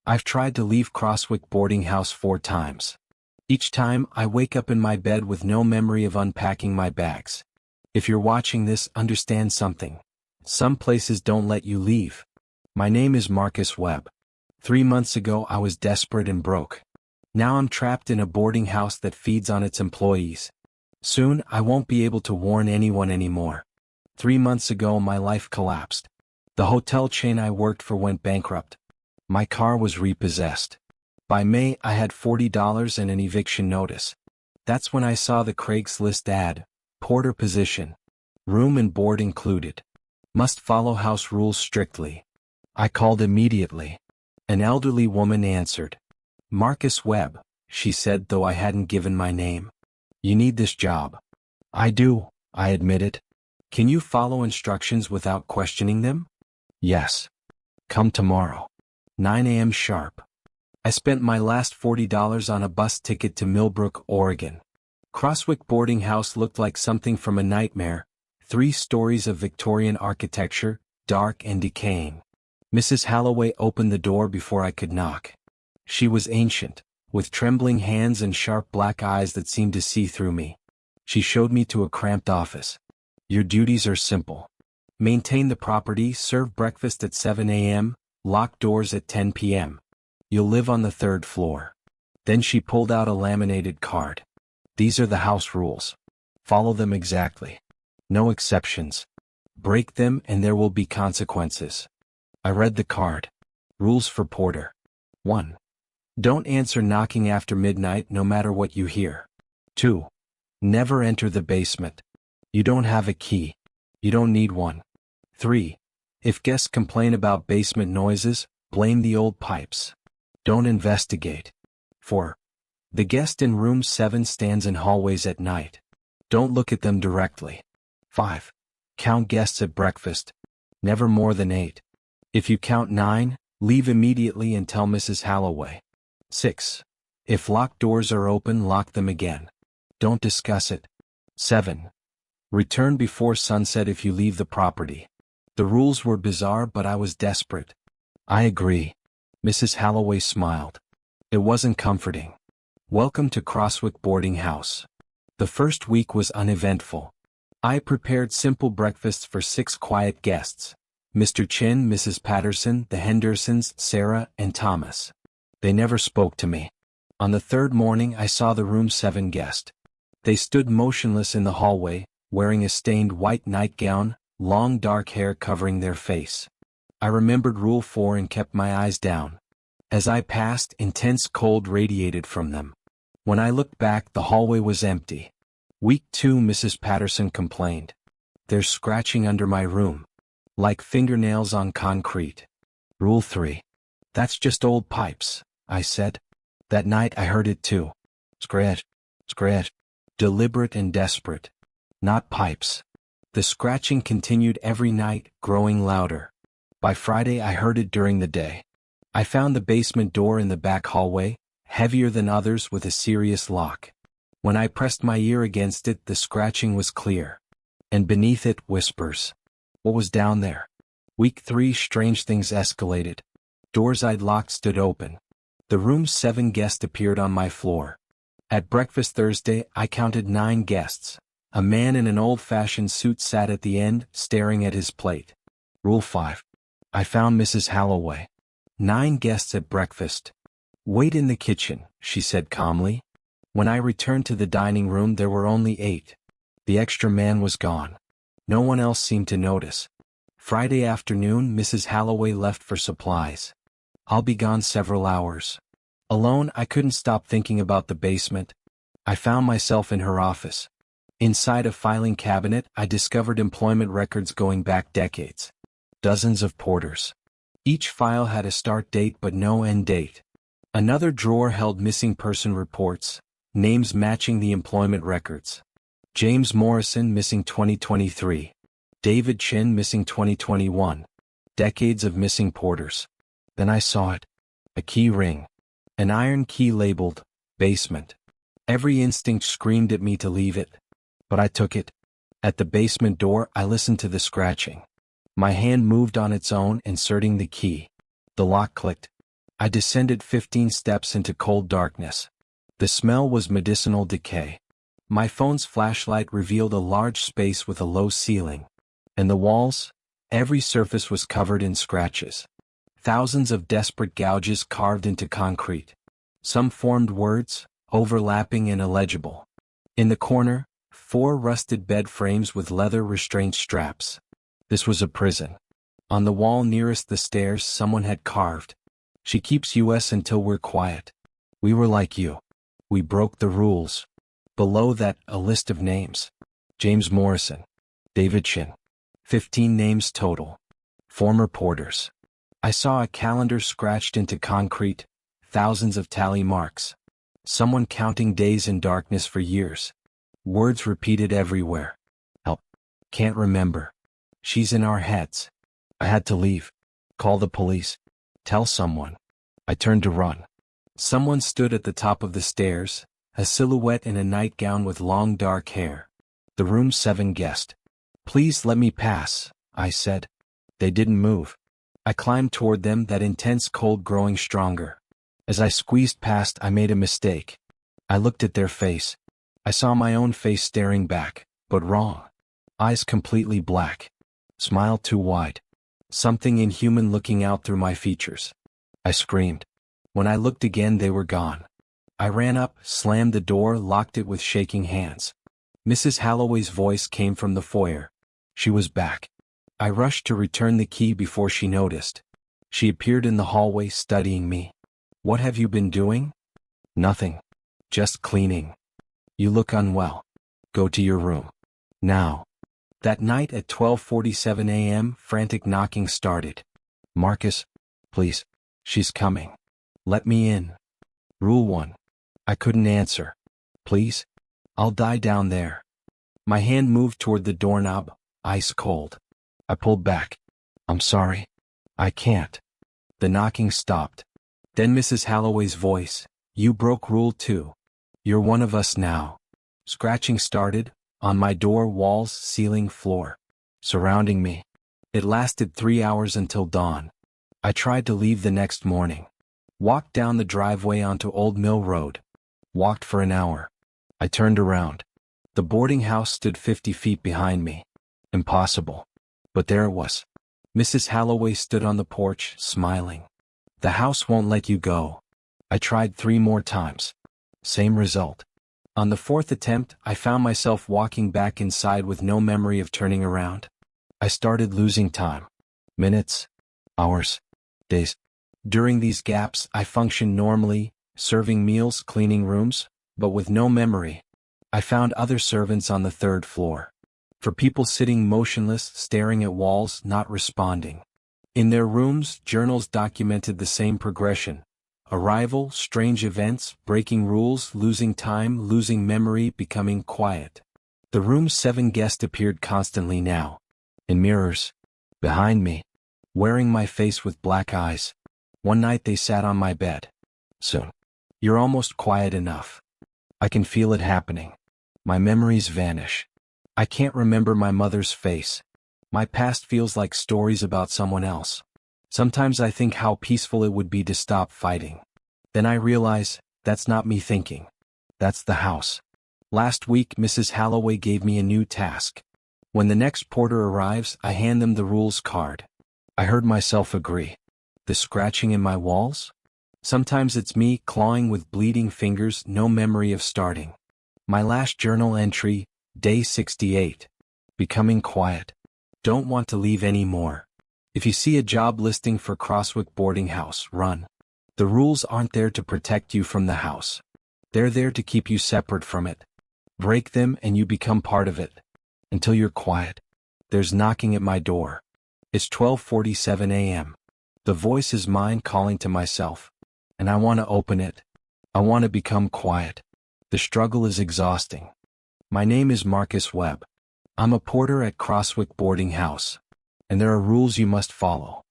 I've tried to leave Crosswick Boarding House 4 times. Each time, I wake up in my bed with no memory of unpacking my bags. If you're watching this, understand something. Some places don't let you leave. My name is Marcus Webb. 3 months ago I was desperate and broke. Now I'm trapped in a boarding house that feeds on its employees. Soon I won't be able to warn anyone anymore. 3 months ago my life collapsed. The hotel chain I worked for went bankrupt. My car was repossessed. By May I had $40 and an eviction notice. That's when I saw the Craigslist ad, porter position. Room and board included. Must follow house rules strictly. I called immediately. An elderly woman answered. Marcus Webb, she said, though I hadn't given my name. You need this job. I do, I admitted. Can you follow instructions without questioning them? Yes. Come tomorrow. 9 a.m. sharp. I spent my last $40 on a bus ticket to Millbrook, Oregon. Crosswick Boarding House looked like something from a nightmare. 3 stories of Victorian architecture, dark and decaying. Mrs. Halloway opened the door before I could knock. She was ancient, with trembling hands and sharp black eyes that seemed to see through me. She showed me to a cramped office. Your duties are simple. Maintain the property, serve breakfast at 7 a.m., lock doors at 10 p.m. You'll live on the 3rd floor. Then she pulled out a laminated card. These are the house rules. Follow them exactly. No exceptions. Break them and there will be consequences. I read the card. Rules for porter. 1. Don't answer knocking after midnight no matter what you hear. 2. Never enter the basement. You don't have a key. You don't need one. 3. If guests complain about basement noises, blame the old pipes. Don't investigate. 4. The guest in room 7 stands in hallways at night. Don't look at them directly. 5. Count guests at breakfast. Never more than 8. If you count 9, leave immediately and tell Mrs. Halloway. 6. If locked doors are open, lock them again. Don't discuss it. 7. Return before sunset if you leave the property. The rules were bizarre, but I was desperate. I agree. Mrs. Halloway smiled. It wasn't comforting. Welcome to Crosswick Boarding House. The first week was uneventful. I prepared simple breakfasts for 6 quiet guests. Mr. Chin, Mrs. Patterson, the Hendersons, Sarah, and Thomas. They never spoke to me. On the 3rd morning I saw the room 7 guest. They stood motionless in the hallway, wearing a stained white nightgown, long dark hair covering their face. I remembered Rule 4 and kept my eyes down. As I passed, intense cold radiated from them. When I looked back, the hallway was empty. Week 2, Mrs. Patterson complained. There's scratching under my room. Like fingernails on concrete. Rule 3. That's just old pipes, I said. That night I heard it too. Scratch, scratch. Deliberate and desperate. Not pipes. The scratching continued every night, growing louder. By Friday I heard it during the day. I found the basement door in the back hallway, heavier than others with a serious lock. When I pressed my ear against it, the scratching was clear. And beneath it, whispers. What was down there? Week 3, strange things escalated. Doors I'd locked stood open. The room's 7 guests appeared on my floor. At breakfast Thursday, I counted 9 guests. A man in an old-fashioned suit sat at the end, staring at his plate. Rule 5. I found Mrs. Halloway. 9 guests at breakfast. Wait in the kitchen, she said calmly. When I returned to the dining room, there were only 8. The extra man was gone. No one else seemed to notice. Friday afternoon, Mrs. Halloway left for supplies. I'll be gone several hours. Alone, I couldn't stop thinking about the basement. I found myself in her office. Inside a filing cabinet, I discovered employment records going back decades. Dozens of porters. Each file had a start date but no end date. Another drawer held missing person reports, names matching the employment records. James Morrison missing 2023. David Chin missing 2021. Decades of missing porters. Then I saw it. A key ring. An iron key labeled, basement. Every instinct screamed at me to leave it. But I took it. At the basement door, I listened to the scratching. My hand moved on its own, inserting the key. The lock clicked. I descended 15 steps into cold darkness. The smell was medicinal decay. My phone's flashlight revealed a large space with a low ceiling. And the walls? Every surface was covered in scratches. Thousands of desperate gouges carved into concrete. Some formed words, overlapping and illegible. In the corner, 4 rusted bed frames with leather restraint straps. This was a prison. On the wall nearest the stairs someone had carved, "She keeps us until we're quiet. We were like you. We broke the rules." Below that, a list of names. James Morrison. David Shin. 15 names total. Former porters. I saw a calendar scratched into concrete, thousands of tally marks. Someone counting days in darkness for years. Words repeated everywhere. Help. Can't remember. She's in our heads. I had to leave. Call the police. Tell someone. I turned to run. Someone stood at the top of the stairs, a silhouette in a nightgown with long dark hair. The room's 7th guest. "Please let me pass," I said. They didn't move. I climbed toward them, that intense cold growing stronger. As I squeezed past, I made a mistake. I looked at their face. I saw my own face staring back, but wrong. Eyes completely black. Smile too wide. Something inhuman looking out through my features. I screamed. When I looked again, they were gone. I ran up, slammed the door, locked it with shaking hands. Mrs. Holloway's voice came from the foyer. She was back. I rushed to return the key before she noticed. She appeared in the hallway, studying me. "What have you been doing?" "Nothing. Just cleaning." "You look unwell. Go to your room. Now." That night at 12:47 a.m., frantic knocking started. "Marcus, please. She's coming. Let me in." Rule 1. I couldn't answer. "Please? I'll die down there." My hand moved toward the doorknob, ice cold. I pulled back. "I'm sorry. I can't." The knocking stopped. Then Mrs. Holloway's voice. "You broke Rule 2. You're one of us now." Scratching started, on my door, walls, ceiling, floor. Surrounding me. It lasted 3 hours until dawn. I tried to leave the next morning. Walked down the driveway onto Old Mill Road. Walked for an hour. I turned around. The boarding house stood 50 feet behind me. Impossible. But there it was. Mrs. Holloway stood on the porch, smiling. "The house won't let you go." I tried 3 more times. Same result. On the 4th attempt, I found myself walking back inside with no memory of turning around. I started losing time. Minutes. Hours. Days. During these gaps, I functioned normally, serving meals, cleaning rooms, but with no memory. I found other servants on the 3rd floor. For people sitting motionless, staring at walls, not responding. In their rooms, journals documented the same progression. Arrival, strange events, breaking rules, losing time, losing memory, becoming quiet. The room's 7th guest appeared constantly now. In mirrors. Behind me. Wearing my face with black eyes. One night they sat on my bed. "Soon. You're almost quiet enough. I can feel it happening." My memories vanish. I can't remember my mother's face. My past feels like stories about someone else. Sometimes I think how peaceful it would be to stop fighting. Then I realize, that's not me thinking. That's the house. Last week, Mrs. Holloway gave me a new task. When the next porter arrives, I hand them the rules card. I heard myself agree. The scratching in my walls? Sometimes it's me clawing with bleeding fingers, no memory of starting. My last journal entry, day 68. Becoming quiet. Don't want to leave anymore. If you see a job listing for Crosswick Boarding House, run. The rules aren't there to protect you from the house. They're there to keep you separate from it. Break them and you become part of it. Until you're quiet. There's knocking at my door. It's 12:47 a.m. The voice is mine calling to myself. And I want to open it. I want to become quiet. The struggle is exhausting. My name is Marcus Webb. I'm a porter at Crosswick Boarding House. And there are rules you must follow.